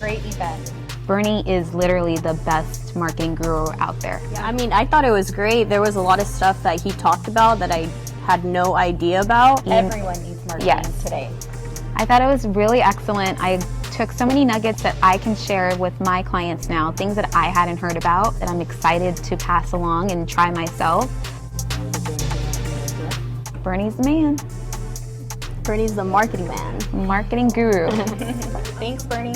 Great event. Bernie is literally the best marketing guru out there. Yeah, I mean, I thought it was great. There was a lot of stuff that he talked about that I had no idea about. Everyone needs marketing today. I thought it was really excellent. I took so many nuggets that I can share with my clients now, things that I hadn't heard about that I'm excited to pass along and try myself. Bernie's the man. Bernie's the marketing man. Marketing guru. Thanks, Bernie.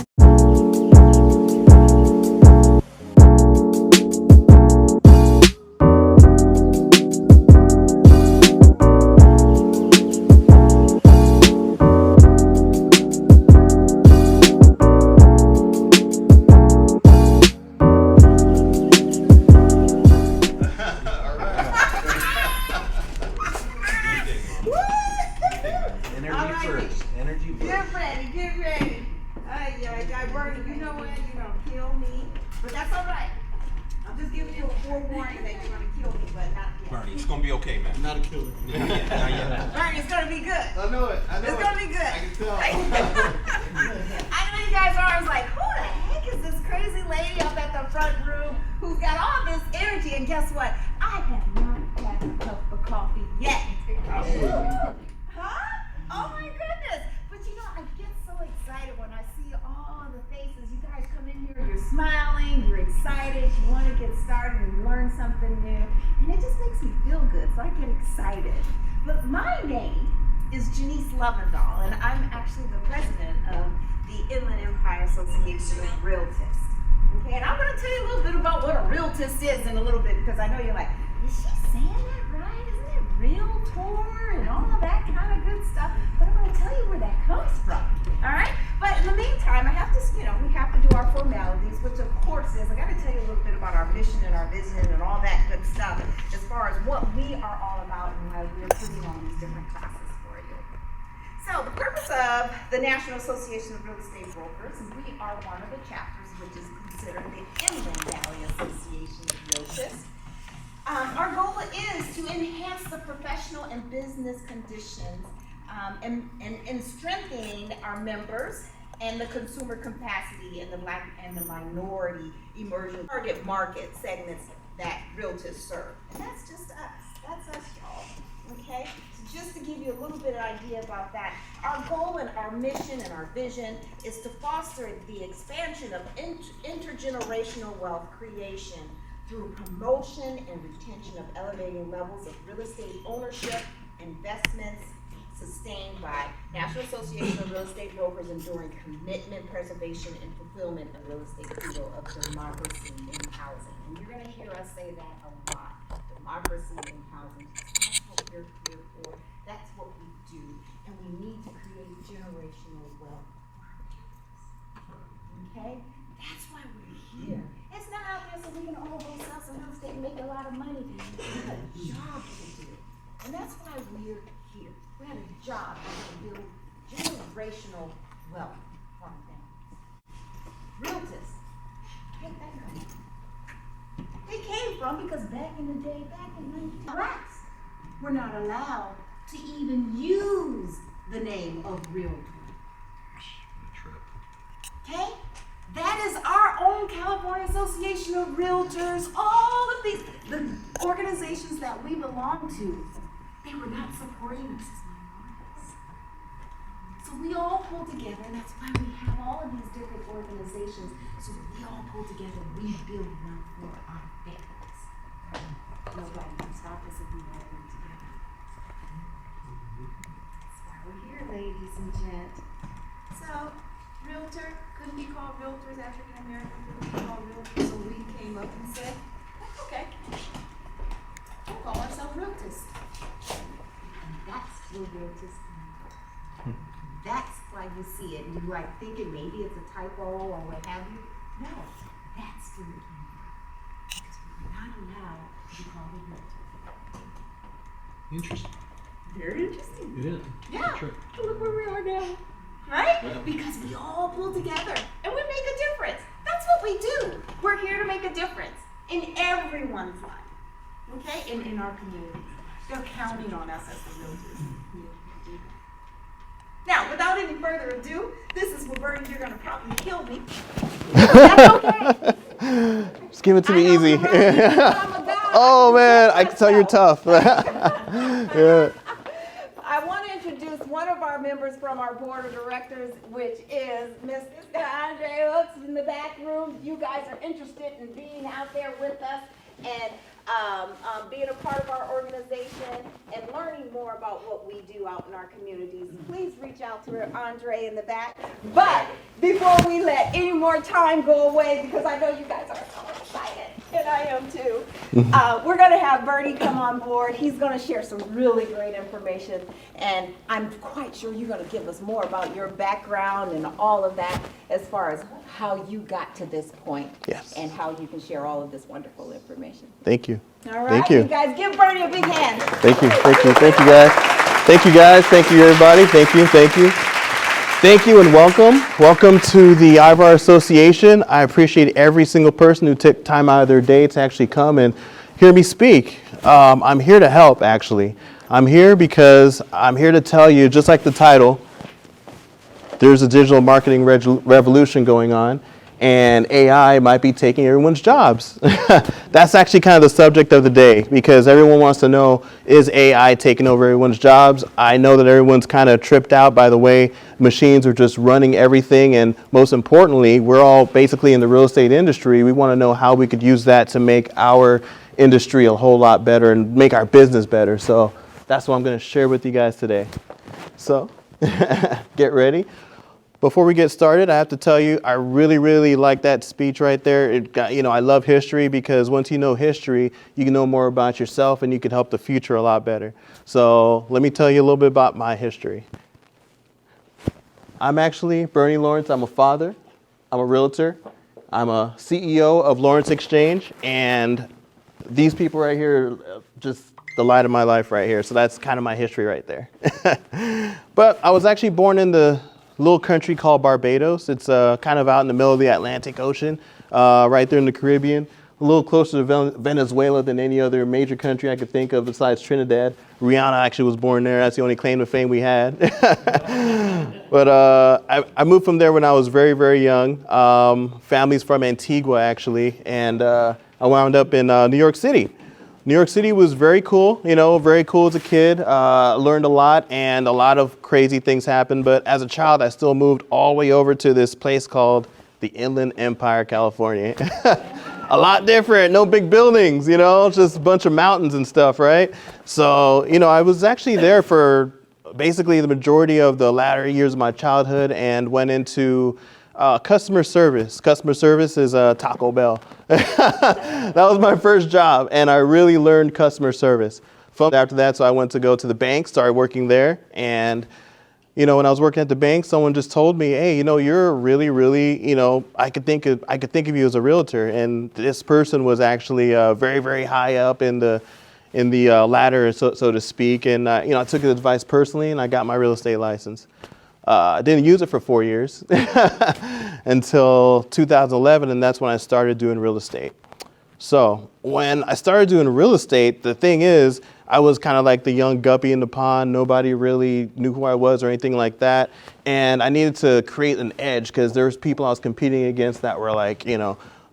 Bernie, it's gonna be okay, man. Not a killer. Not yet. Bernie, it's gonna be good. I know it. It's gonna be good. I can tell. I know you guys are always like, who the heck is this crazy lady up at the front room who's got all this energy? And guess what? I have not had a cup of coffee yet. Huh? Oh my goodness. But you know, I get so excited when I see all the faces. You guys come in here, you're smiling, you're excited, you want to get started and learn something new. And it just makes me feel good, so I get excited. But my name is Janice Lovendahl, and I'm actually the president of the Inland Empire Association of Realtors. Okay, and I'm going to tell you a little bit about what a realtist is in a little bit, because I know you're like, is she saying that right? Isn't it realtor and all of that kind of good stuff? But I'm going to tell you where that comes from. All right? But in the meantime, I have to, we have to do our formalities, which of course is, I got to tell you a little bit about our mission and our vision and all that good stuff as far as what we are all about and why we're putting on these different classes for you. So the purpose of the National Association of Real Estate Brokers is we are one of the chapters which is considered the Inland Valley Association of Realtors. Our goal is to enhance the professional and business conditions and strengthening our members and the consumer capacity in the Black and the minority emerging target market segments that realtors serve. And that's just us. That's us, y'all. Okay? So just to give you a little bit of idea about that, our goal and our mission and our vision is to foster the expansion of intergenerational wealth creation through promotion and retention of elevating levels of real estate ownership, investments, sustained by National Association of Real Estate Brokers enduring commitment, preservation, and fulfillment of real estate credo of democracy in housing. And you're going to hear us say that a lot. Democracy in housing. That's what we're here for. That's what we do. And we need to create generational wealth for our families. Okay? That's why we're here. It's not out there so we can all go sell some real estate and make a lot of money. We have a job to do. And that's why we're here. We have a job to build generational wealth for our families. Realtors, get that going. They came from because back in the day, back in 19 blacks were not allowed to even use the name of realtor. Okay? That is our own California Association of Realtors, all of these, the organizations that we belong to, they were not supporting us as minorities. So we all pull together, and that's why we have all of these different organizations, so that we all pull together, we build wealth for our families. Nobody can stop us if we all work together. That's why we're here, ladies and gents. So, realtor, couldn't be called realtors, African American couldn't be called realtors, so we came up and said, okay, we'll call ourselves realtors. And that's where realtors come. That's why you see it, and you like thinking maybe it's a typo or what have you. No, that's where it came from. Because we're not allowed to be called a realtor. Interesting. Very interesting. It is. Yeah. True. Look where we are now. Right? Yeah. Because we all pull together and we make a difference. That's what we do. We're here to make a difference in everyone's life. Okay? And in our community. They're counting on us as the realtors. Now, without any further ado, this is where Bernie, you're going to probably kill me. That's okay. Just give it to me I know easy. you're right. I'm a guy. Oh man, I can tell you're tough. Yeah. I want to introduce one of our members from our board of directors, which is Mr. Andre Hooks in the back room. You guys are interested in being out there with us and being a part of our organization and learning more about what we do out in our communities. Please reach out to Andre in the back. But before we let any more time go away, because I know you guys are so excited, and I am too, we're going to have Bernie come on board. He's going to share some really great information, and I'm quite sure you're going to give us more about your background and all of that as far as how you got to this point. Yes. And how you can share all of this wonderful information. Thank you. All right, Thank you. guys, give Bernie a big hand. Thank you. Thank you. Thank you, guys. Thank you, guys. Thank you, everybody. Thank you. Thank you. Thank you and welcome. Welcome to the Ivar Association. I appreciate every single person who took time out of their day to actually come and hear me speak. I'm here to help, actually. I'm here because I'm here to tell you, just like the title, there's a digital marketing revolution going on, and AI might be taking everyone's jobs. That's actually kind of the subject of the day, because everyone wants to know, is AI taking over everyone's jobs? I know that everyone's kind of tripped out by the way machines are just running everything, and most importantly, we're all basically in the real estate industry. We want to know how we could use that to make our industry a whole lot better and make our business better. So that's what I'm going to share with you guys today. So get ready. Before we get started, I have to tell you, I really, really like that speech right there. It got, I love history, because once you know history, you can know more about yourself and you can help the future a lot better. So let me tell you a little bit about my history. I'm actually Bernie Lawrence. I'm a father. I'm a realtor. I'm a CEO of Lawrence Xchange, and these people right here are just the light of my life right here. So that's kind of my history right there. But I was actually born in the little country called Barbados. It's kind of out in the middle of the Atlantic Ocean, right there in the Caribbean, a little closer to Venezuela than any other major country I could think of besides Trinidad. Rihanna actually was born there. That's the only claim to fame we had. But I moved from there when I was very, very young. Family's from Antigua, actually, and I wound up in New York City. New York City was very cool, very cool as a kid. Learned a lot, and a lot of crazy things happened. But as a child, I still moved all the way over to this place called the Inland Empire, California. A lot different, no big buildings, just a bunch of mountains and stuff, right? So, I was actually there for basically the majority of the latter years of my childhood, and went into customer service. Customer service is Taco Bell. That was my first job, and I really learned customer service. After that, so I went to go to the bank, started working there, and when I was working at the bank, someone just told me, hey, you're really, really, I could think of you as a realtor. And this person was actually very, very high up in the ladder, so to speak. And I took his advice personally, and I got my real estate license. I didn't use it for 4 years until 2011, and that's when I started doing real estate. So when I started doing real estate, the thing is, I was kind of like the young guppy in the pond. Nobody really knew who I was or anything like that. And I needed to create an edge, because there was people I was competing against that were like,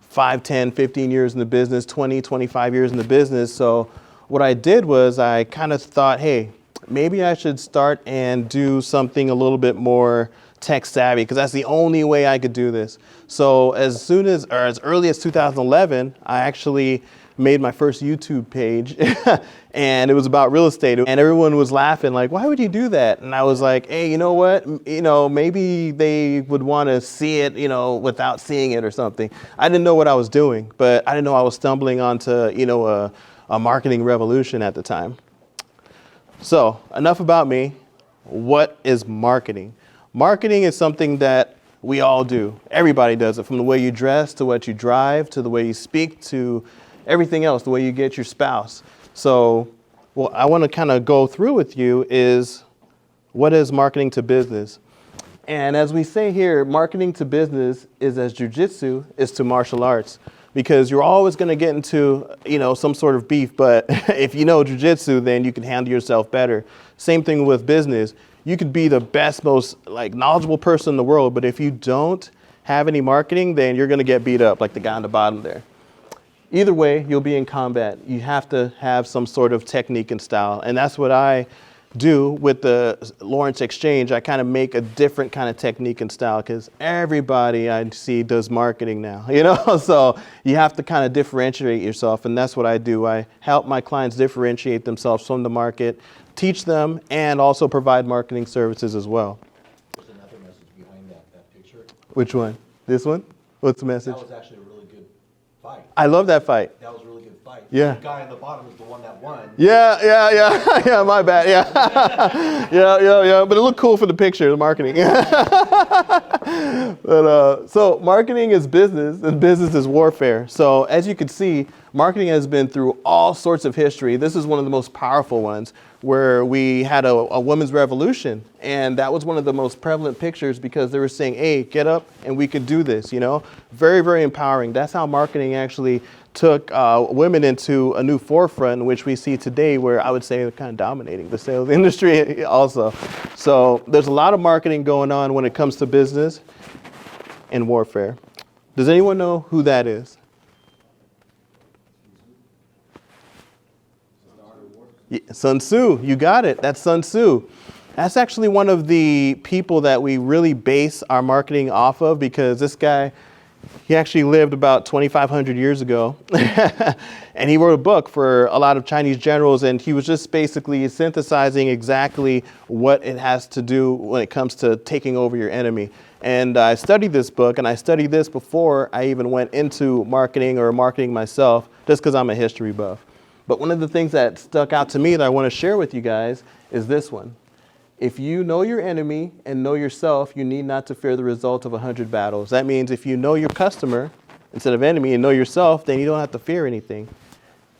5, 10, 15 years in the business, 20, 25 years in the business. So what I did was I kind of thought, hey, maybe I should start and do something a little bit more tech savvy, because that's the only way I could do this. So as early as 2011, I actually made my first YouTube page and it was about real estate, and everyone was laughing like, why would you do that? And I was like, hey, you know what? Maybe they would want to see it, without seeing it or something. I didn't know what I was doing, but I didn't know I was stumbling onto, a marketing revolution at the time. So enough about me. What is marketing? Marketing is something that we all do. Everybody does it, from the way you dress to what you drive to the way you speak to everything else, the way you get your spouse. So what I want to kind of go through with you is, what is marketing to business? And as we say here, marketing to business is as Jiu-Jitsu is to martial arts, because you're always going to get into, some sort of beef. But if you know Jiu-Jitsu, then you can handle yourself better. Same thing with business. You could be the best, most like knowledgeable person in the world, but if you don't have any marketing, then you're going to get beat up like the guy on the bottom there. Either way, you'll be in combat. You have to have some sort of technique and style. And that's what I do with the Lawrence Xchange. I kind of make a different kind of technique and style because everybody I see does marketing now, you know? So you have to kind of differentiate yourself. And that's what I do. I help my clients differentiate themselves from the market, teach them, and also provide marketing services as well. There's another message behind that picture. Which one? This one? What's the message? That was actually a really good fight. I love that fight. That was a really good fight. Yeah. The guy on the bottom is the one that won. Yeah, yeah, my bad, yeah. yeah, but it looked cool for the picture, the marketing. But, so marketing is business, and business is warfare. So as you can see, marketing has been through all sorts of history. This is one of the most powerful ones, where we had a women's revolution, and that was one of the most prevalent pictures because they were saying, hey, get up and we could do this, you know? Very, very empowering. That's how marketing actually took women into a new forefront, which we see today, where I would say they're kind of dominating the sales industry also. So there's a lot of marketing going on when it comes to business and warfare. Does anyone know who that is? Yeah, Sun Tzu, you got it. That's Sun Tzu. That's actually one of the people that we really base our marketing off of, because this guy, he actually lived about 2,500 years ago. And he wrote a book for a lot of Chinese generals, and he was just basically synthesizing exactly what it has to do when it comes to taking over your enemy. And I studied this book, and I studied this before I even went into marketing or marketing myself, just because I'm a history buff. But one of the things that stuck out to me that I want to share with you guys is this one. If you know your enemy and know yourself, you need not to fear the result of 100 battles. That means if you know your customer instead of enemy and know yourself, then you don't have to fear anything.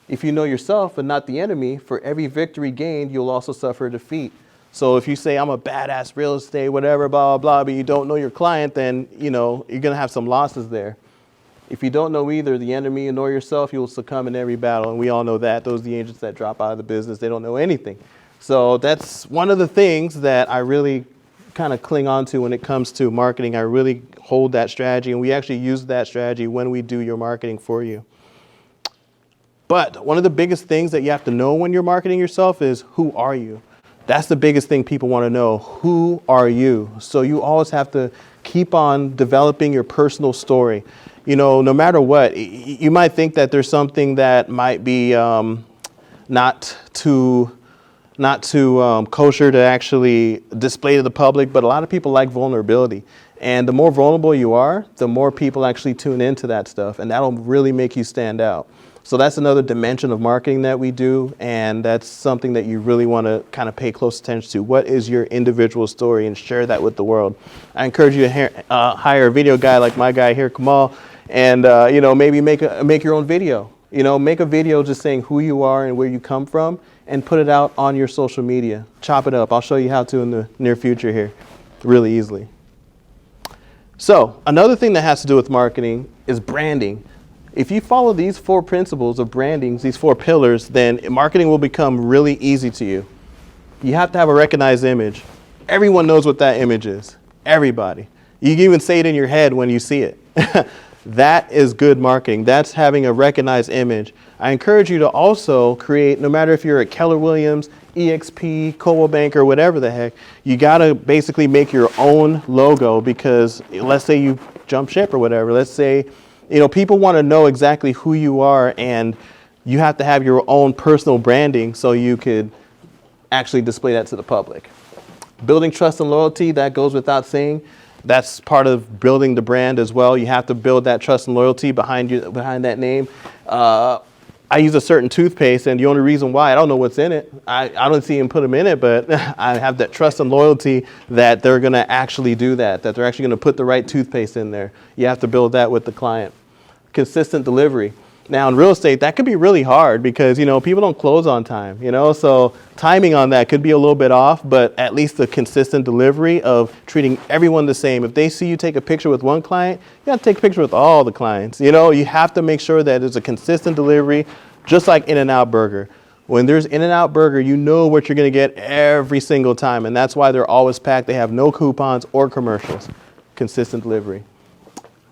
If you know yourself and not the enemy, for every victory gained, you'll also suffer a defeat. So if you say, I'm a badass real estate, whatever, blah, blah, blah, but you don't know your client, then, you know, you're going to have some losses there. If you don't know either the enemy nor yourself, you will succumb in every battle. And we all know that. Those are the agents that drop out of the business. They don't know anything. So that's one of the things that I really kind of cling on to when it comes to marketing. I really hold that strategy, and we actually use that strategy when we do your marketing for you. But one of the biggest things that you have to know when you're marketing yourself is, who are you? That's the biggest thing people want to know. Who are you? So you always have to keep on developing your personal story. You know, no matter what, you might think that there's something that might be not too kosher to actually display to the public, but a lot of people like vulnerability. And the more vulnerable you are, the more people actually tune into that stuff, and that'll really make you stand out. So that's another dimension of marketing that we do, and that's something that you really want to kind of pay close attention to. What is your individual story, and share that with the world. I encourage you to hire a video guy like my guy here, Kamal, and you know, maybe make your own video. You know, make a video just saying who you are and where you come from, and put it out on your social media. Chop it up. I'll show you how to in the near future here, really easily. So another thing that has to do with marketing is branding. If you follow these 4 principles of branding, these 4 pillars, then marketing will become really easy to you. You have to have a recognized image. Everyone knows what that image is. Everybody. You can even say it in your head when you see it. That is good marketing. That's having a recognized image. I encourage you to also create, no matter if you're at Keller Williams, EXP, Coldwell Banker, whatever the heck, you got to basically make your own logo, because let's say you jump ship or whatever. Let's say, you know, people want to know exactly who you are, and you have to have your own personal branding so you could actually display that to the public. Building trust and loyalty, that goes without saying. That's part of building the brand as well. You have to build that trust and loyalty behind that name. I use a certain toothpaste, and the only reason why, I don't know what's in it. I don't see them put them in it, but I have that trust and loyalty that they're going to actually do that they're actually going to put the right toothpaste in there. You have to build that with the client. Consistent delivery. Now in real estate, that could be really hard because, you know, people don't close on time, you know, so timing on that could be a little bit off, but at least the consistent delivery of treating everyone the same. If they see you take a picture with one client, you got to take a picture with all the clients. You know, you have to make sure that there's a consistent delivery, just like In-N-Out Burger. When there's In-N-Out Burger, you know what you're going to get every single time, and that's why they're always packed. They have no coupons or commercials. Consistent delivery.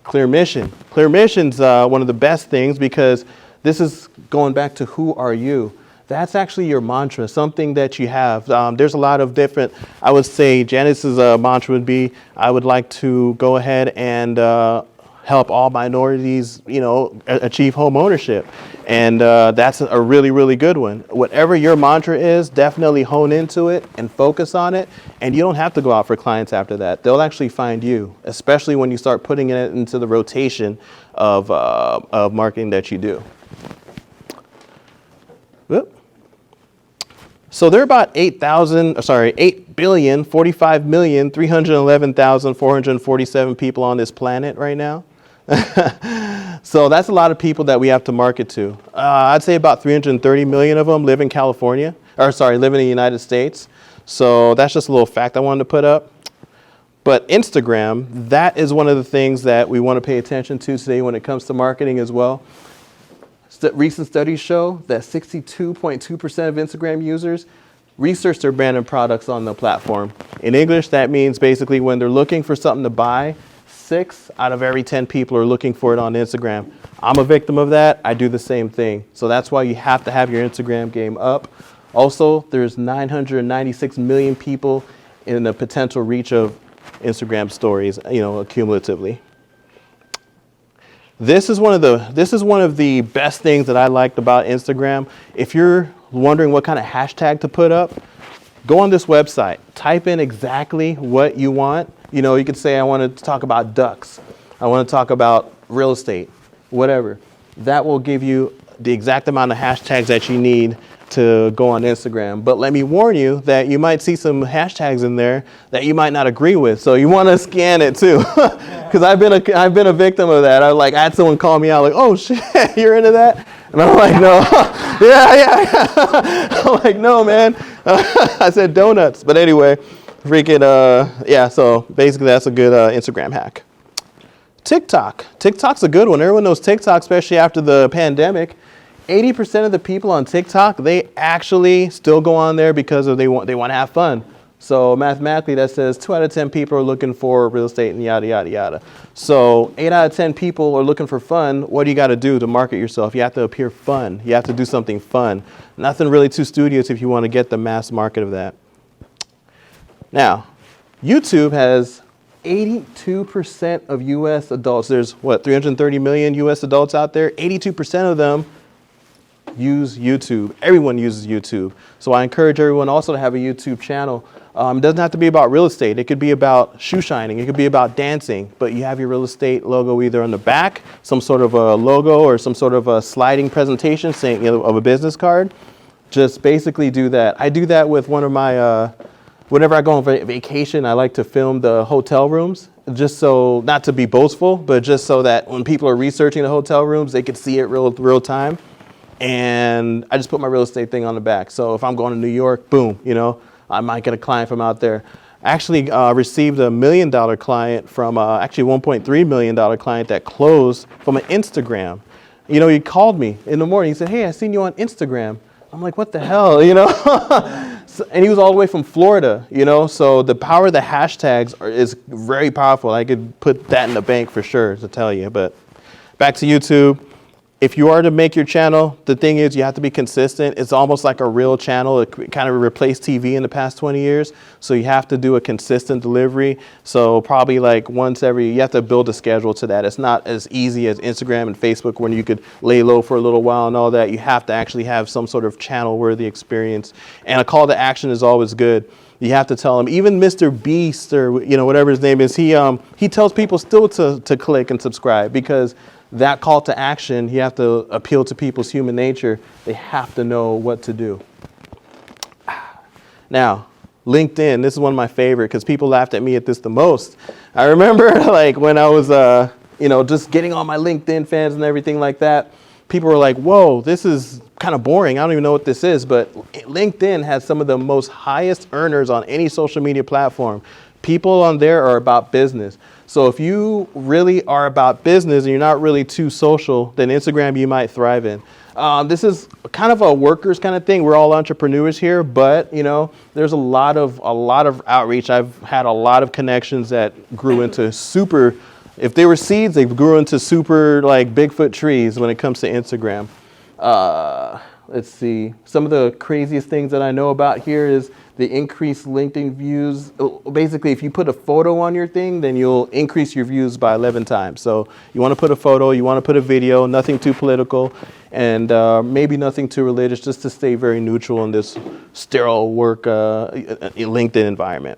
Clear mission. Clear mission's one of the best things because this is going back to who are you. That's actually your mantra, something that you have. There's a lot of different, I would say Janice's mantra would be, I would like to go ahead and help all minorities, achieve home ownership. And that's a really, really good one. Whatever your mantra is, definitely hone into it and focus on it. And you don't have to go out for clients after that. They'll actually find you, especially when you start putting it into the rotation of marketing that you do. Whoop. So there are about 8,045,311,447 people on this planet right now. So that's a lot of people that we have to market to. I'd say about 330 million of them live in California, live in the United States. So that's just a little fact I wanted to put up. But Instagram, that is one of the things that we want to pay attention to today when it comes to marketing as well. Recent studies show that 62.2% of Instagram users research their brand and products on the platform. In English, that means basically when they're looking for something to buy, 6 out of every 10 people are looking for it on Instagram. I'm a victim of that. I do the same thing. So that's why you have to have your Instagram game up. Also, there's 996 million people in the potential reach of Instagram stories, cumulatively. This is one of the best things that I liked about Instagram. If you're wondering what kind of hashtag to put up, go on this website, type in exactly what you want. You could say, I want to talk about ducks. I want to talk about real estate, whatever. That will give you the exact amount of hashtags that you need to go on Instagram. But let me warn you that you might see some hashtags in there that you might not agree with. So you want to scan it too. Because I've been a victim of that. I had someone call me out like, oh shit, you're into that? And I'm like, no. yeah. I'm like, no, man. I said donuts. But anyway, so basically that's a good Instagram hack. TikTok. TikTok's a good one. Everyone knows TikTok, especially after the pandemic. 80% of the people on TikTok, they actually still go on there because they want to have fun. So mathematically, that says 2 out of 10 people are looking for real estate and yada, yada, yada. So 8 out of 10 people are looking for fun. What do you got to do to market yourself? You have to appear fun. You have to do something fun. Nothing really too studious if you want to get the mass market of that. Now, YouTube has 82% of U.S. adults. There's 330 million U.S. adults out there. 82% of them use YouTube. Everyone uses YouTube. So I encourage everyone also to have a YouTube channel. It doesn't have to be about real estate. It could be about shoe shining. It could be about dancing. But you have your real estate logo either on the back, some sort of a logo or some sort of a sliding presentation saying, of a business card. Just basically do that. I do that with one of my, whenever I go on vacation, I like to film the hotel rooms. Just so, not to be boastful, but just so that when people are researching the hotel rooms, they could see it real time. And I just put my real estate thing on the back. So if I'm going to New York, boom, I might get a client from out there. I actually received $1 million client from, $1.3 million client that closed from an Instagram. He called me in the morning. He said, hey, I seen you on Instagram. I'm like, what the hell, And he was all the way from Florida, So the power of the hashtags is very powerful. I could put that in the bank for sure to tell you. But back to YouTube. If you are to make your channel, the thing is you have to be consistent. It's almost like a real channel. It kind of replaced TV in the past 20 years. So you have to do a consistent delivery. So probably you have to build a schedule to that. It's not as easy as Instagram and Facebook when you could lay low for a little while and all that. You have to actually have some sort of channel-worthy experience. And a call to action is always good. You have to tell them, even Mr. Beast or whatever his name is, he tells people still to click and subscribe because that call to action, you have to appeal to people's human nature. They have to know what to do. Now, LinkedIn, this is one of my favorite because people laughed at me at this the most. I remember when I was, just getting all my LinkedIn fans and everything like that, people were like, whoa, this is kind of boring. I don't even know what this is, but LinkedIn has some of the most highest earners on any social media platform. People on there are about business. So if you really are about business and you're not really too social, then Instagram you might thrive in. This is kind of a workers kind of thing. We're all entrepreneurs here, but you know, there's a lot of outreach. I've had a lot of connections that grew into super. If they were seeds, they grew into super like Bigfoot trees when it comes to Instagram. Let's see. Some of the craziest things that I know about here is the increased LinkedIn views. Basically, if you put a photo on your thing, then you'll increase your views by 11 times. So you want to put a photo, you want to put a video, nothing too political, and maybe nothing too religious, just to stay very neutral in this sterile work LinkedIn environment.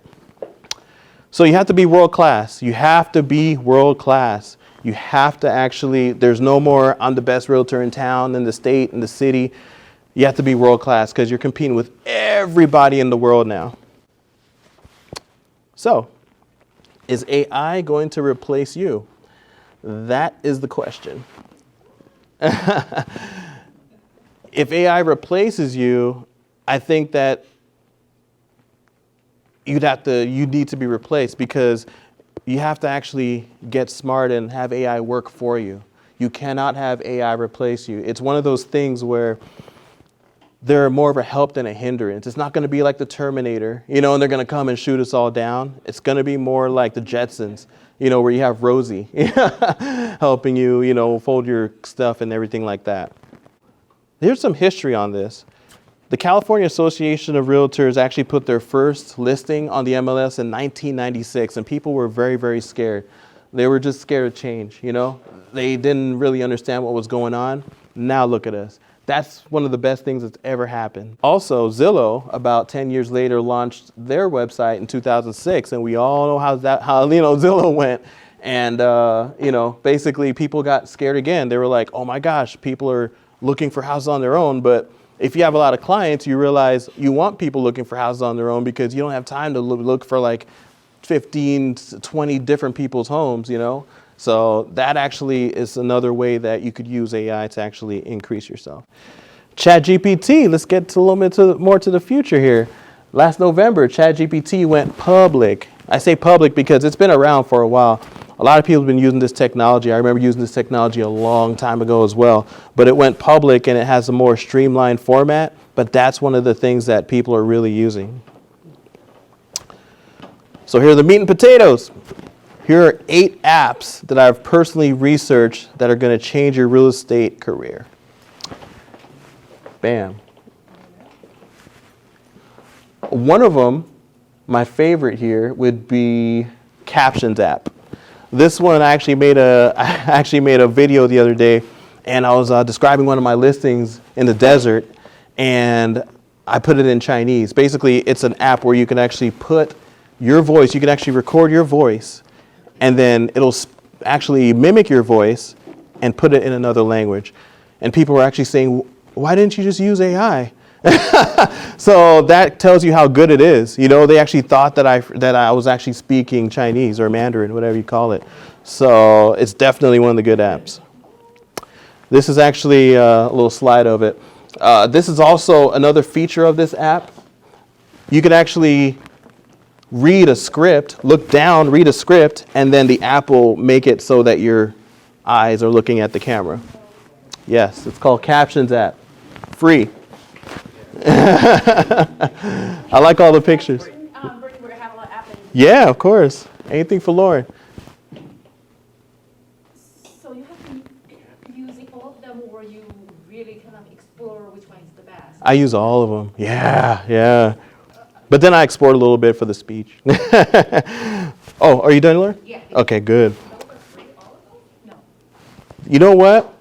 So you have to be world class. You have to be world class. You have to actually, there's no more, I'm the best realtor in town, in the state, in the city. You have to be world class because you're competing with everybody in the world now. So, is AI going to replace you? That is the question. If AI replaces you, I think that you need to be replaced because you have to actually get smart and have AI work for you. You cannot have AI replace you. It's one of those things where they're more of a help than a hindrance. It's not going to be like the Terminator, you know, and they're going to come and shoot us all down. It's going to be more like the Jetsons, you know, where you have Rosie helping you, you know, fold your stuff and everything like that. Here's some history on this. The California Association of Realtors actually put their first listing on the MLS in 1996, and people were very, very scared. They were just scared of change, you know? They didn't really understand what was going on. Now look at us. That's one of the best things that's ever happened. Also, Zillow, about 10 years later, launched their website in 2006, and we all know how Zillow went. And basically people got scared again. They were like, oh my gosh, people are looking for houses on their own. But if you have a lot of clients, you realize you want people looking for houses on their own because you don't have time to look for like 15 to 20 different people's homes, you know? So that actually is another way that you could use AI to actually increase yourself. ChatGPT, let's get a little bit more to the future here. Last November, ChatGPT went public. I say public because it's been around for a while. A lot of people have been using this technology. I remember using this technology a long time ago as well. But it went public and it has a more streamlined format. But that's one of the things that people are really using. So here are the meat and potatoes. Here are 8 apps that I've personally researched that are going to change your real estate career. Bam. One of them, my favorite here, would be Captions app. This one I actually made a video the other day, and I was describing one of my listings in the desert, and I put it in Chinese. Basically, it's an app where you can actually put your voice, you can actually record your voice, and then it'll actually mimic your voice and put it in another language. And people were actually saying, why didn't you just use AI? So that tells you how good it is. You know, they actually thought that I was actually speaking Chinese or Mandarin, whatever you call it. So it's definitely one of the good apps. This is actually a little slide of it. This is also another feature of this app. You can actually read a script, look down, read a script, and then the app will make it so that your eyes are looking at the camera. Yes, it's called Captions app. Free. I like all the pictures. Yeah, of course. Anything for Lauren. So you have been using all of them, or you really kind of explore which one is the best? I use all of them. Yeah. But then I export a little bit for the speech. Oh, are you done, Lauren? Yeah. Okay, good. No. You know what?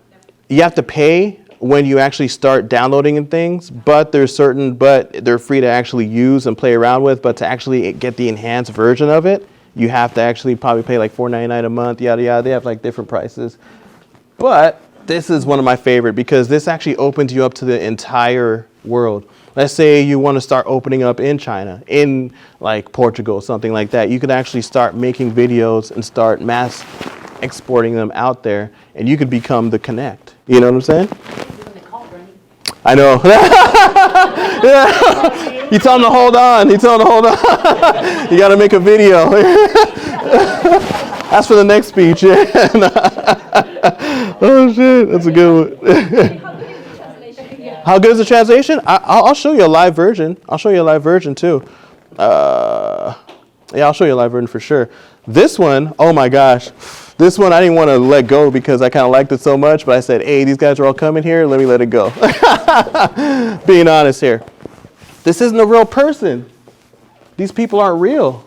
You have to pay when you actually start downloading and things, but they're free to actually use and play around with. But to actually get the enhanced version of it, you have to actually probably pay like $4.99 a month, yada yada. They have like different prices. But this is one of my favorite because this actually opens you up to the entire world. Let's say you want to start opening up in China, in like Portugal, something like that. You could actually start making videos and start mass exporting them out there, and you could become the connect. You know what I'm saying? I know. Yeah. You tell them to hold on. You got to make a video. That's for the next speech. Yeah. Oh shit, that's a good one. How good is the translation? I'll show you a live version. I'll show you a live version too. Yeah, I'll show you a live version for sure. This one, oh my gosh. This one I didn't want to let go because I kind of liked it so much, but I said, hey, these guys are all coming here, let me let it go. Being honest here. This isn't a real person. These people aren't real.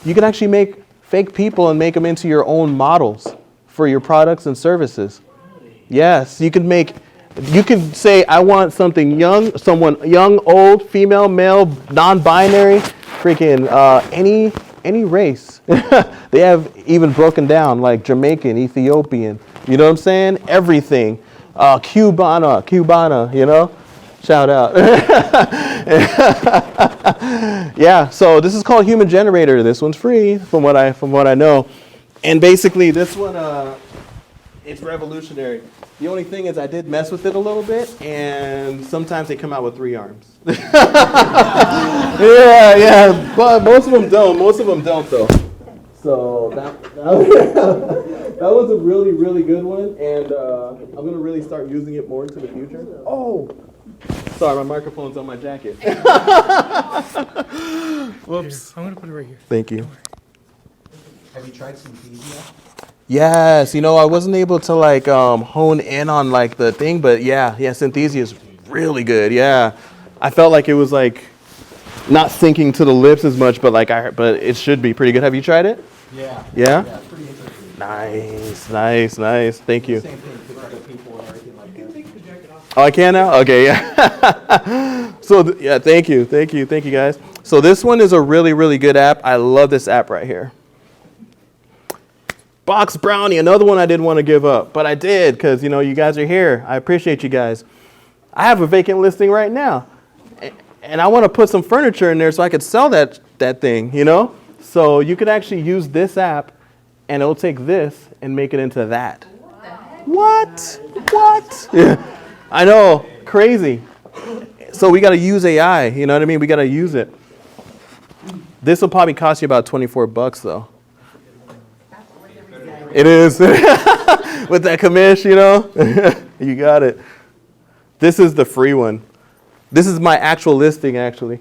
You can actually make fake people and make them into your own models for your products and services. Yes, you can say, I want something young, someone young, old, female, male, non-binary, freaking any race. They have even broken down like Jamaican, Ethiopian, you know what I'm saying? Everything. Cubana, you know? Shout out. Yeah, so this is called Human Generator. This one's free from what I know. And basically this one, it's revolutionary. The only thing is I did mess with it a little bit, and sometimes they come out with 3 arms. Yeah, but most of them don't though. So that was a really, really good one, and I'm gonna really start using it more into the future. Oh, sorry, my microphone's on my jacket. Whoops. I'm gonna put it right here. Thank you. Have you tried Synthesia? Yes, you know, I wasn't able to like hone in on like the thing, but yeah, Synthesia is really good. Yeah, I felt like it was like not syncing to the lips as much, but but it should be pretty good. Have you tried it? Yeah. Yeah? Yeah, it's pretty interesting. Nice. Thank you. Same thing for other people and everything like that. Oh, I can now? Okay, yeah. So, yeah, thank you guys. So this one is a really, really good app. I love this app right here. Box Brownie, another one I didn't want to give up, but I did because, you know, you guys are here. I appreciate you guys. I have a vacant listing right now, and I want to put some furniture in there so I could sell that thing, you know? So you could actually use this app, and it'll take this and make it into that. What? Yeah. I know, crazy. So we got to use AI, you know what I mean? We got to use it. This will probably cost you about $24 though. It is. With that commish, you know? You got it. This is the free one. This is my actual listing, actually.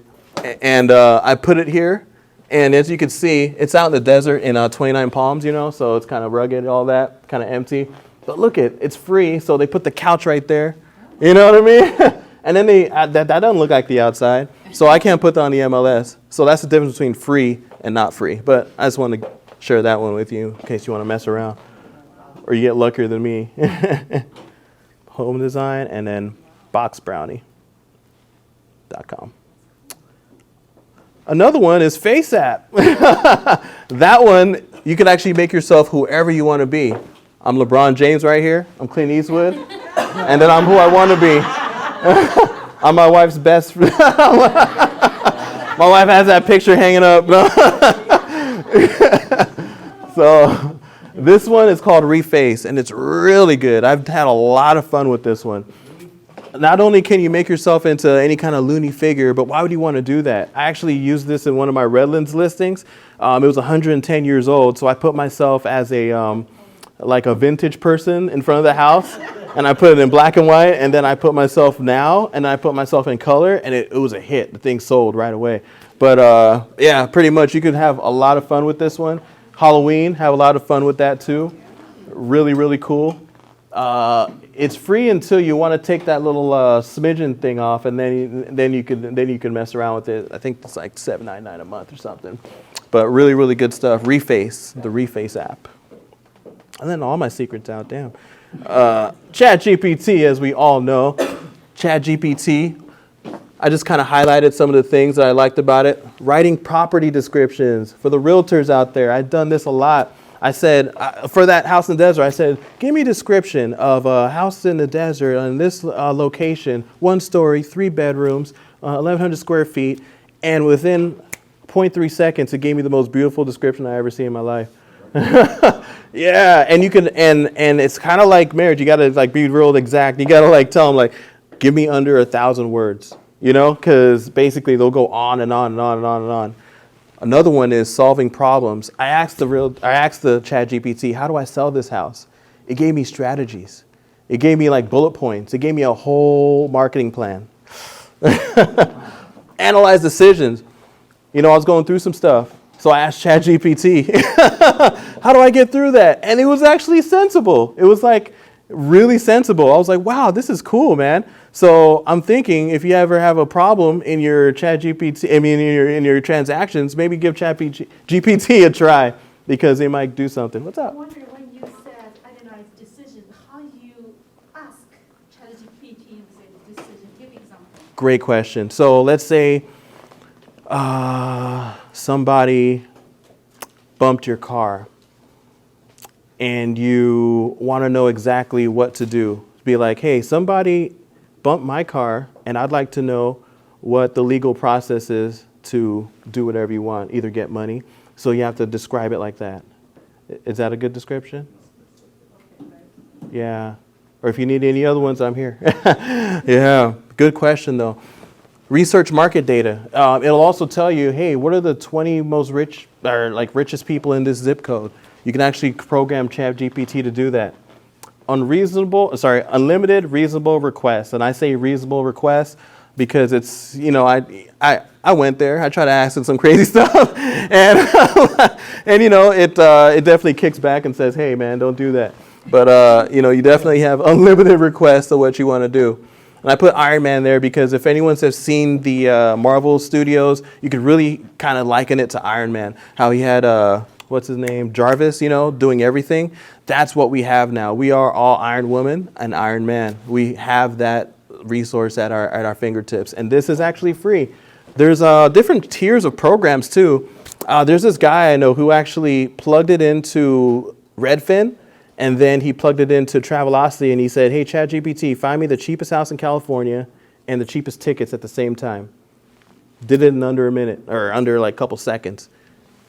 And I put it here. And as you can see, it's out in the desert in 29 Palms, you know? So it's kind of rugged, all that, kind of empty. But look it's free. So they put the couch right there. You know what I mean? And then that doesn't look like the outside. So I can't put that on the MLS. So that's the difference between free and not free. But I just want to share that one with you in case you want to mess around. Or you get luckier than me. Home design and then boxbrownie.com. Another one is Face App. That one, you can actually make yourself whoever you want to be. I'm LeBron James right here. I'm Clint Eastwood. And then I'm who I want to be. I'm my wife's best friend. My wife has that picture hanging up. So this one is called Reface, and it's really good. I've had a lot of fun with this one. Not only can you make yourself into any kind of loony figure, but why would you want to do that? I actually used this in one of my Redlands listings. It was 110 years old, so I put myself as a like a vintage person in front of the house, and I put it in black and white, and then I put myself now, and I put myself in color, and it was a hit. The thing sold right away. But yeah, pretty much you could have a lot of fun with this one. Halloween, have a lot of fun with that too. Really, really cool. It's free until you want to take that little smidgen thing off, and then you can mess around with it. I think it's like $7.99 a month or something. But really, really good stuff. Reface, the Reface app. And then all my secrets out, damn. ChatGPT, as we all know. ChatGPT, I just kind of highlighted some of the things that I liked about it. Writing property descriptions for the realtors out there. I've done this a lot. I said, for that house in the desert, I said, give me a description of a house in the desert on this location, 1 story, 3 bedrooms, 1,100 square feet. And within 0.3 seconds, it gave me the most beautiful description I ever seen in my life. Yeah, and you can, and it's kind of like marriage. You got to like be real exact. You got to like tell them like, give me under 1,000 words, you know, because basically they'll go on and on and on and on and on. Another one is solving problems. I asked the ChatGPT, how do I sell this house? It gave me strategies. It gave me like bullet points. It gave me a whole marketing plan. Analyze decisions. You know, I was going through some stuff. So I asked ChatGPT, how do I get through that? And it was actually sensible. It was like really sensible. I was like, wow, this is cool, man. So I'm thinking if you ever have a problem in your ChatGPT, I mean, in your transactions, maybe give ChatGPT a try because they might do something. What's I up? wonder when you said analyze decision, how you ask ChatGPT the decision? Give example. Great question. So let's say somebody bumped your car and you want to know exactly what to do. Be like, hey, somebody bumped my car and I'd like to know what the legal process is to do whatever you want, either get money. So you have to describe it like that. Is that a good description? Yeah. Or if you need any other ones, I'm here. Yeah. Good question, though. Research market data. It'll also tell you, hey, what are the 20 most rich or like richest people in this zip code? You can actually program ChatGPT to do that. Unlimited reasonable requests. And I say reasonable requests because it's, you know, I went there. I tried to ask it some crazy stuff, and you know, it definitely kicks back and says, hey, man, don't do that. But you know, you definitely have unlimited requests of what you want to do. And I put Iron Man there because if anyone's have seen the Marvel Studios, you could really kind of liken it to Iron Man. How he had, what's his name, Jarvis, you know, doing everything. That's what we have now. We are all Iron Woman and Iron Man. We have that resource at our fingertips. And this is actually free. There's different tiers of programs too. There's this guy I know who actually plugged it into Redfin. And then he plugged it into Travelocity and he said, hey, ChatGPT, find me the cheapest house in California and the cheapest tickets at the same time. Did it in under a minute or under like a couple seconds.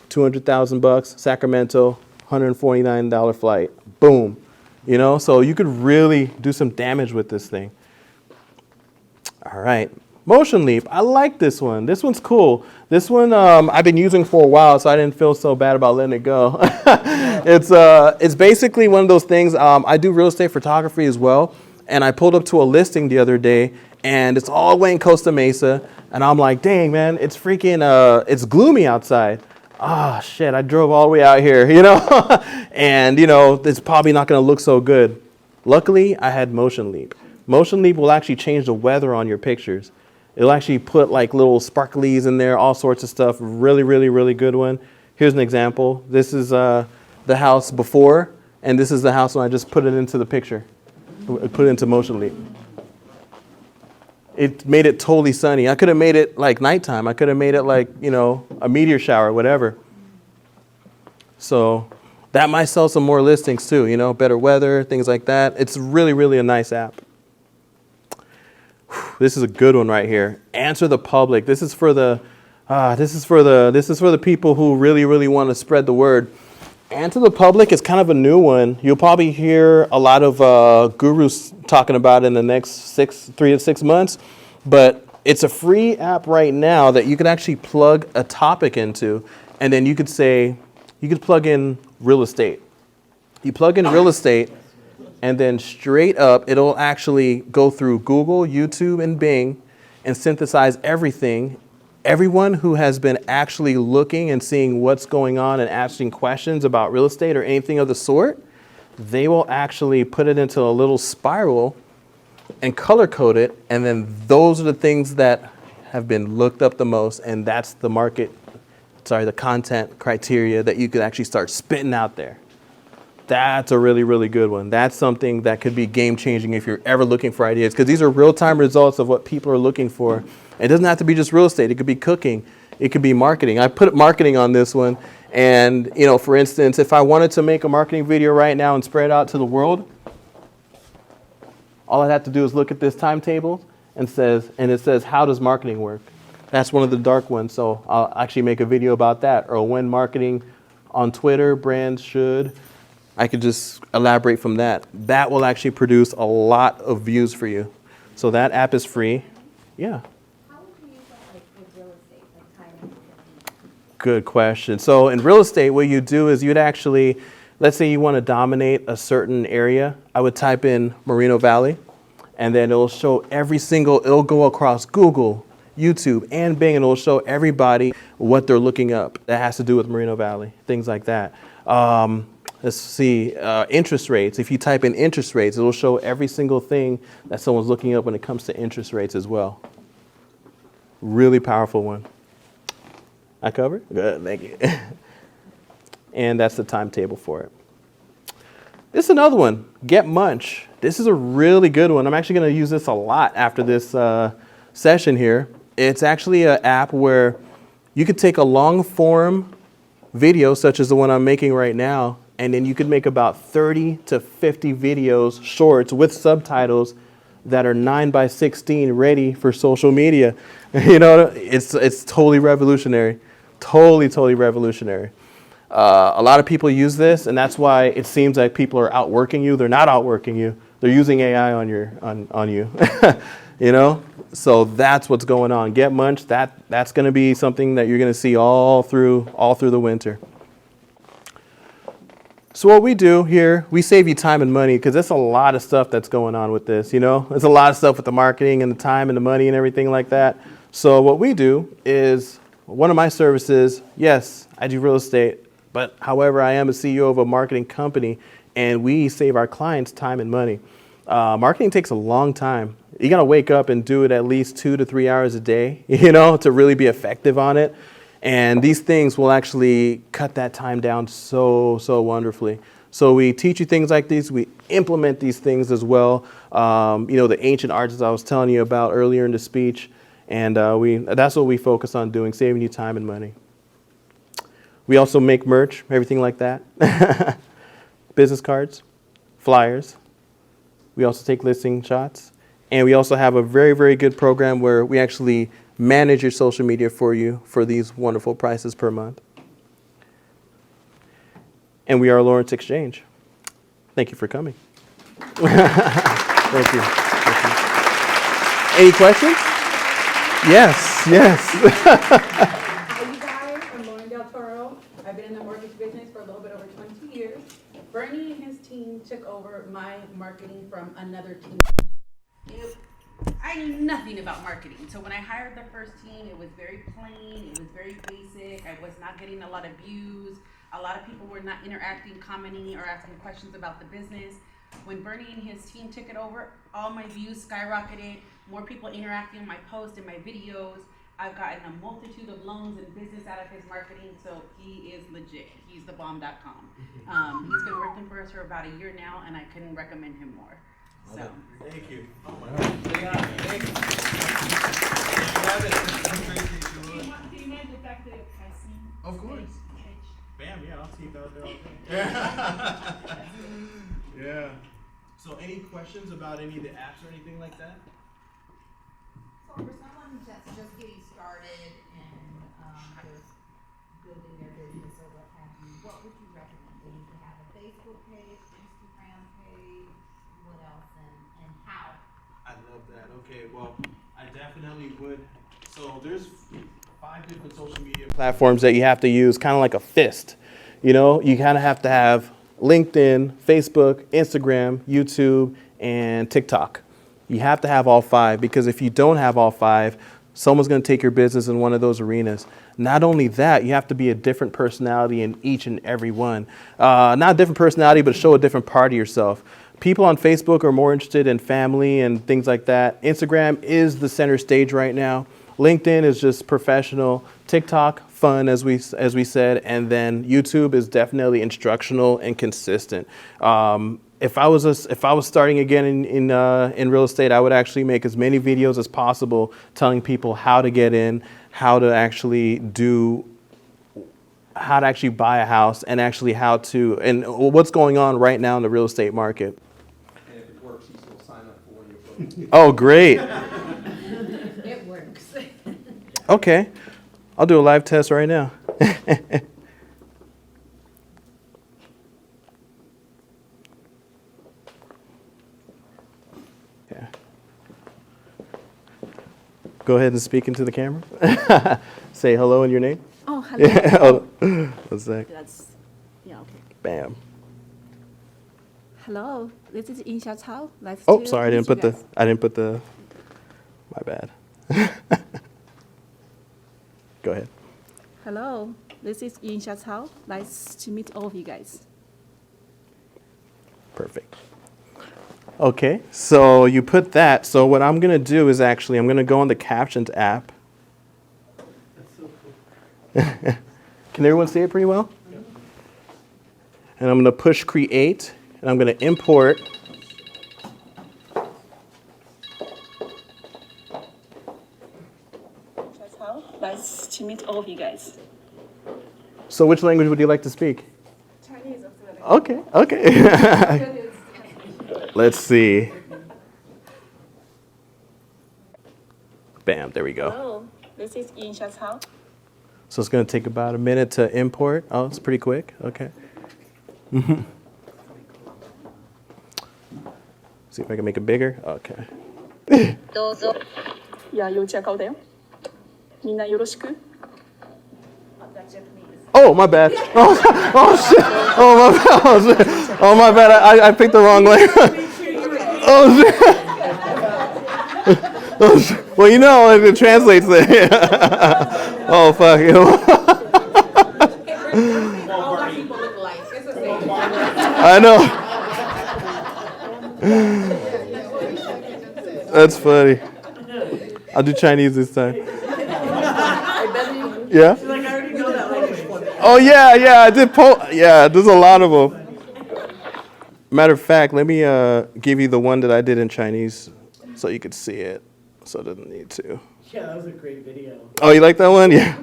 $200,000, Sacramento, $149 flight. Boom. You know, so you could really do some damage with this thing. All right. MotionLeap. I like this one. This one's cool. This one I've been using for a while, so I didn't feel so bad about letting it go. It's basically one of those things. I do real estate photography as well, and I pulled up to a listing the other day, and it's all the way in Costa Mesa, and I'm like, dang, man, it's freaking, it's gloomy outside. Ah, shit, I drove all the way out here, you know, and, you know, it's probably not going to look so good. Luckily, I had MotionLeap. MotionLeap will actually change the weather on your pictures. It'll actually put like little sparklies in there, all sorts of stuff. Really, really, really good one. Here's an example. This is the house before, and this is the house when I just put it into the picture. Put it into MotionLeap. It made it totally sunny. I could have made it like nighttime. I could have made it like, you know, a meteor shower, whatever. So that might sell some more listings too, you know, better weather, things like that. It's really, really a nice app. This is a good one right here. Answer the public. This is for the people who really, really want to spread the word. Answer the public is kind of a new one. You'll probably hear a lot of gurus talking about it in the next 3 to 6 months, but it's a free app right now that you can actually plug a topic into, and then you could plug in real estate. You plug in real estate, and then straight up, it'll actually go through Google, YouTube, and Bing and synthesize everything. Everyone who has been actually looking and seeing what's going on and asking questions about real estate or anything of the sort, they will actually put it into a little spiral and color code it. And then those are the things that have been looked up the most. And that's the the content criteria that you could actually start spitting out there. That's a really, really good one. That's something that could be game changing if you're ever looking for ideas, because these are real time results of what people are looking for. It doesn't have to be just real estate. It could be cooking. It could be marketing. I put marketing on this one. And, you know, for instance, if I wanted to make a marketing video right now and spread it out to the world, all I'd have to do is look at this timetable and it says, how does marketing work? That's one of the dark ones. So I'll actually make a video about that. Or when marketing on Twitter, brands should. I could just elaborate from that. That will actually produce a lot of views for you. So that app is free. Yeah. How would you use that like with real estate, like timing? Good question. So in real estate, what you do is you'd actually, let's say you want to dominate a certain area, I would type in Moreno Valley, and then it'll show it'll go across Google, YouTube, and Bing, and it'll show everybody what they're looking up that has to do with Moreno Valley, things like that. Let's see, interest rates. If you type in interest rates, it'll show every single thing that someone's looking up when it comes to interest rates as well. Really powerful one. I covered? Good, thank you. And that's the timetable for it. This is another one, Get Munch. This is a really good one. I'm actually going to use this a lot after this session here. It's actually an app where you could take a long form video, such as the one I'm making right now, and then you could make about 30 to 50 videos, shorts with subtitles that are 9:16, ready for social media. You know, it's totally revolutionary. Totally revolutionary. A lot of people use this, and that's why it seems like people are outworking you. They're not outworking you. They're using AI on you. You know, so that's what's going on. Get Munch. That's going to be something that you're going to see all through the winter. So what we do here, we save you time and money, because there's a lot of stuff that's going on with this. You know, there's a lot of stuff with the marketing and the time and the money and everything like that. So what we do is, one of my services, yes, I do real estate, but however, I am a CEO of a marketing company, and we save our clients time and money. Marketing takes a long time. You got to wake up and do it at least 2 to 3 hours a day, you know, to really be effective on it. And these things will actually cut that time down so wonderfully. So we teach you things like these. We implement these things as well. You know, the ancient arts I was telling you about earlier in the speech. And that's what we focus on doing, saving you time and money. We also make merch, everything like that. Business cards, flyers. We also take listing shots. And we also have a very good program where we actually manage your social media for you for these wonderful prices per month. And we are Lawrence Xchange. Thank you for coming. Thank you. Any questions? Yes. Hi, you guys. I'm Lauren Del Toro. I've been in the mortgage business for a little bit over 20 years. Bernie and his team took over my marketing from another team. I knew nothing about marketing. So when I hired the first team, it was very plain, it was very basic. I was not getting a lot of views. A lot of people were not interacting, commenting, or asking questions about the business. When Bernie and his team took it over, all my views skyrocketed, more people interacting on my posts and my videos. I've gotten a multitude of loans and business out of his marketing, so he is legit. He's the bomb.com. He's been working for us for about a year now, and I couldn't recommend him more. So. Thank you. Do you mind the fact that pricing? Of course. Bam, yeah, I'll see that there all day. Yeah. So any questions about any of the apps or anything like that? So for someone that's just getting started and just building their business or what have you, what would you recommend? They need to have a Facebook page, Instagram page, what else, and how? I love that. Okay, well, I definitely would. So there's 5 different social media platforms that you have to use, kind of like a fist. You know, you kind of have to have LinkedIn, Facebook, Instagram, YouTube, and TikTok. You have to have all 5, because if you don't have all 5, someone's going to take your business in one of those arenas. Not only that, you have to be a different personality in each and every one. Not a different personality, but show a different part of yourself. People on Facebook are more interested in family and things like that. Instagram is the center stage right now. LinkedIn is just professional. TikTok, fun, as we said, and then YouTube is definitely instructional and consistent. If I was starting again in real estate, I would actually make as many videos as possible telling people how to get in, how to actually buy a house, and actually and what's going on right now in the real estate market. And if it works, you still sign up for when you book. Oh, great. It works. Okay, I'll do a live test right now. Yeah. Go ahead and speak into the camera. Say hello and your name. Oh, hello. Yeah. Hold on. 1 sec. That's, yeah, okay. Bam. Hello, this is Insha Cao. Nice Oh, to sorry, I didn't meet put you the. guys. I didn't put the. My bad. Go ahead. Hello, this is Insha Cao. Nice to meet all of you guys. Perfect. Okay, so you put that. So what I'm gonna do is actually I'm gonna go on the Captions app. That's so cool. Can everyone see it pretty well? And I'm gonna push create, and I'm gonna import. Insha Cao. Nice to meet all of you guys. So which language would you like to speak? Chinese, absolutely. Okay, okay. Let's see. Bam, there we go. Hello, this is Insha Cao. So it's going to take about a minute to import. Oh, it's pretty quick. Okay. See if I can make it bigger. Okay. いや、幼稚園顔だよ。みんなよろしく。 Oh, my bad. Oh, oh shit. Oh, my bad. Oh, shit. Oh, my bad. I picked the wrong language. Oh, shit. Oh, shit. Well, you know, it translates there. Oh, fuck. All black people look alike. It's the same. I know. That's funny. I'll do Chinese this time. Yeah? Oh, yeah, yeah, I did yeah, there's a lot of them. Matter of fact, let me give you the one that I did in Chinese so you could see it. So it doesn't need to. Yeah, that was a great video. Oh, you like that one? Yeah.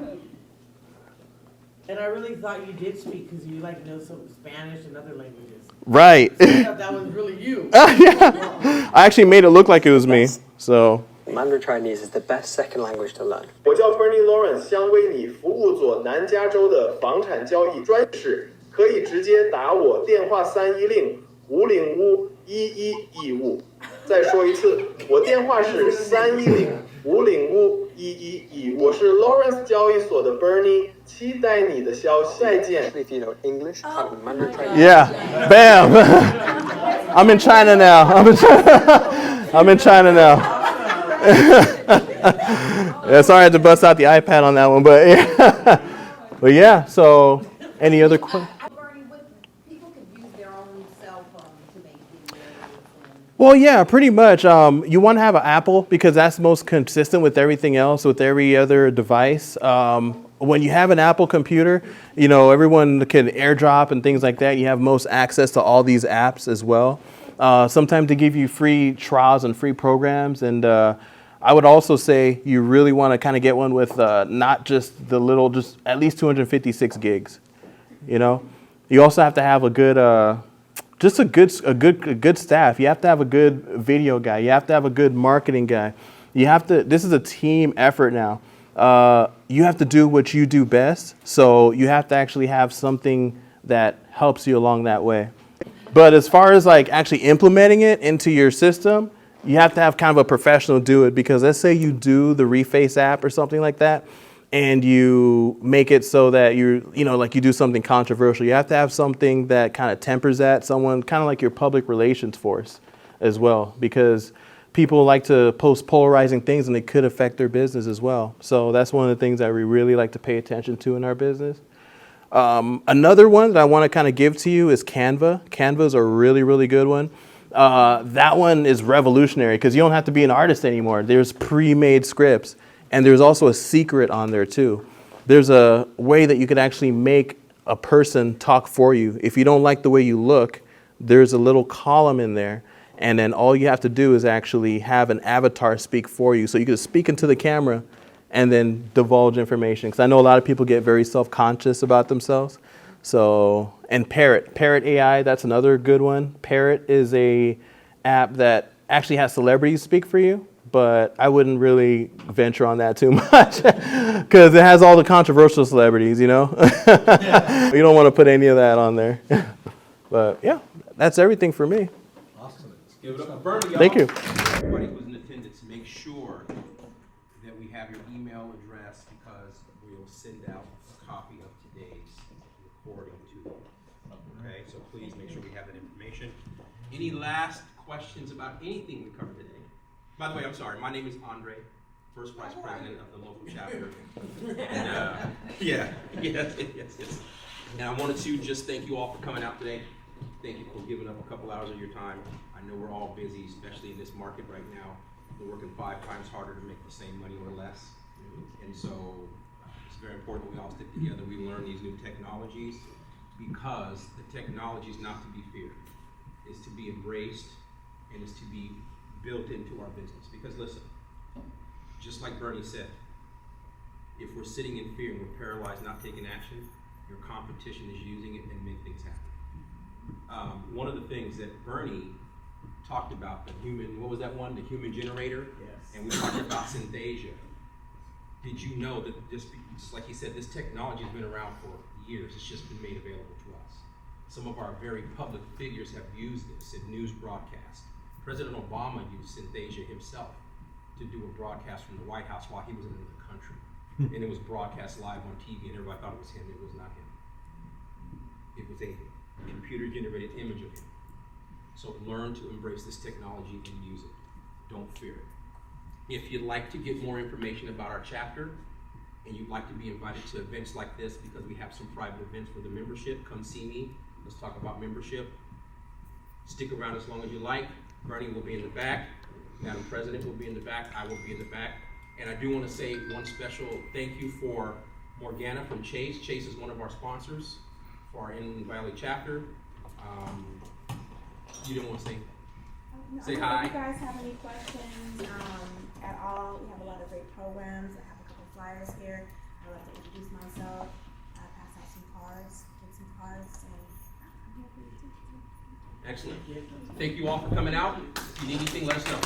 And I really thought you did speak because you like know some Spanish and other languages. Right. I thought that was really you. Yeah. I actually made it look like it was me. So. Mandarin Chinese is the best second language to learn. 我叫 Bernie Lawrence，将为你服务做南加州的房产交易专事，可以直接打我电话310-505-1115。再说一次，我电话是310-505-1115。我是 Lawrence 交易所的 Bernie，期待你的消息。再见。 If you know English, Mandarin Chinese. Yeah. Bam. I'm in China now. I'm in China now. Yeah, sorry I had to bust out the iPad on that one, but yeah. But yeah, so any other questions? People could use their own cell phone to make videos. Well, yeah, pretty much. You want to have an Apple because that's most consistent with everything else, with every other device. When you have an Apple computer, you know, everyone can AirDrop and things like that. You have most access to all these apps as well. Sometimes they give you free trials and free programs. And I would also say you really want to kind of get one with not just the little, just at least 256 gigs. You know, you also have to have a good, just a good staff. You have to have a good video guy. You have to have a good marketing guy. You have to. This is a team effort now. You have to do what you do best. So you have to actually have something that helps you along that way. But as far as like actually implementing it into your system, you have to have kind of a professional do it, because let's say you do the Reface app or something like that, and you make it so that you know, like you do something controversial. You have to have something that kind of tempers that, someone kind of like your public relations force as well, because people like to post polarizing things and it could affect their business as well. So that's one of the things that we really like to pay attention to in our business. Another one that I want to kind of give to you is Canva. Canva is a really, really good one. That one is revolutionary because you don't have to be an artist anymore. There's pre-made scripts, and there's also a secret on there too. There's a way that you could actually make a person talk for you. If you don't like the way you look, there's a little column in there, and then all you have to do is actually have an avatar speak for you. So you can speak into the camera and then divulge information. Because I know a lot of people get very self-conscious about themselves. So, and Parrot AI, that's another good one. Parrot is a app that actually has celebrities speak for you, but I wouldn't really venture on that too much because it has all the controversial celebrities, you know? You don't want to put any of that on there. But yeah, that's everything for me. Awesome. Let's give it up for Bernie, y'all. Thank you. Everybody who's in attendance, make sure that we have your email address, because we'll send out a copy of today's recording to them. Okay, so please make sure we have that information. Any last questions about anything we covered today? By the way, I'm sorry, my name is Andre, first vice president of the local chapter. And, yes. And I wanted to just thank you all for coming out today. Thank you for giving up a couple hours of your time. I know we're all busy, especially in this market right now. We're working 5 times harder to make the same money or less. And so it's very important that we all stick together. We learn these new technologies because the technology is not to be feared. It's to be embraced and it's to be built into our business. Because listen, just like Bernie said, if we're sitting in fear and we're paralyzed, not taking action, your competition is using it and make things happen. One of the things that Bernie talked about, the human, what was that one? The human generator? Yes. And we talked about Synthesia. Did you know that just like he said, this technology has been around for years. It's just been made available to us. Some of our very public figures have used this in news broadcasts. President Obama used Synthesia himself to do a broadcast from the White House while he was in another country. And it was broadcast live on TV and everybody thought it was him. It was not him. It was a computer-generated image of him. So learn to embrace this technology and use it. Don't fear it. If you'd like to get more information about our chapter and you'd like to be invited to events like this because we have some private events for the membership, come see me. Let's talk about membership. Stick around as long as you like. Bernie will be in the back. Madam President will be in the back. I will be in the back. And I do want to say one special thank you for Morgana from Chase. Chase is one of our sponsors for our Inland Valley chapter. You didn't want to say hi. If you guys have any questions at all, we have a lot of great programs. I have a couple flyers here. I'd like to introduce myself, pass out some cards, get some cards, and I'm here for you too. Excellent. Thank you all for coming out. If you need anything, let us know.